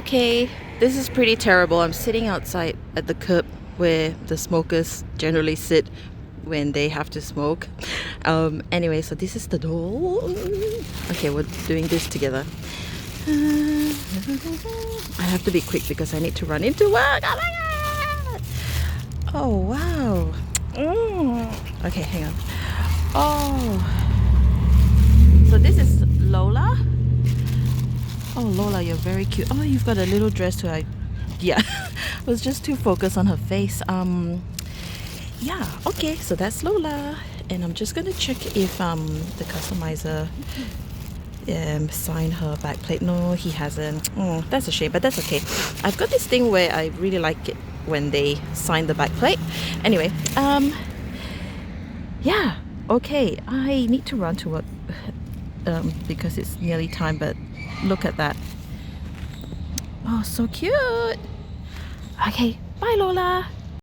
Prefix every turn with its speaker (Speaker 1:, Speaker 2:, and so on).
Speaker 1: Okay, this is pretty terrible. I'm sitting outside at the curb where the smokers generally sit when they have to smoke. Anyway, so this is the door. Okay, we're doing this together. I have to be quick because I need to run into work. Oh my god! Oh wow. Okay, hang on. Oh, so this is Lola. Oh Lola, you're very cute. Oh, you've got a little dress too. Yeah, I was just too focused on her face. Yeah, okay, so that's Lola, and I'm just gonna check if the customizer signed her backplate. No, he hasn't. Oh, that's a shame, but that's okay. I've got this thing where I really like it when they sign the backplate. Anyway, yeah, okay, I need to run to work because it's nearly time, but look at that. Oh, so cute. Okay, bye Lola.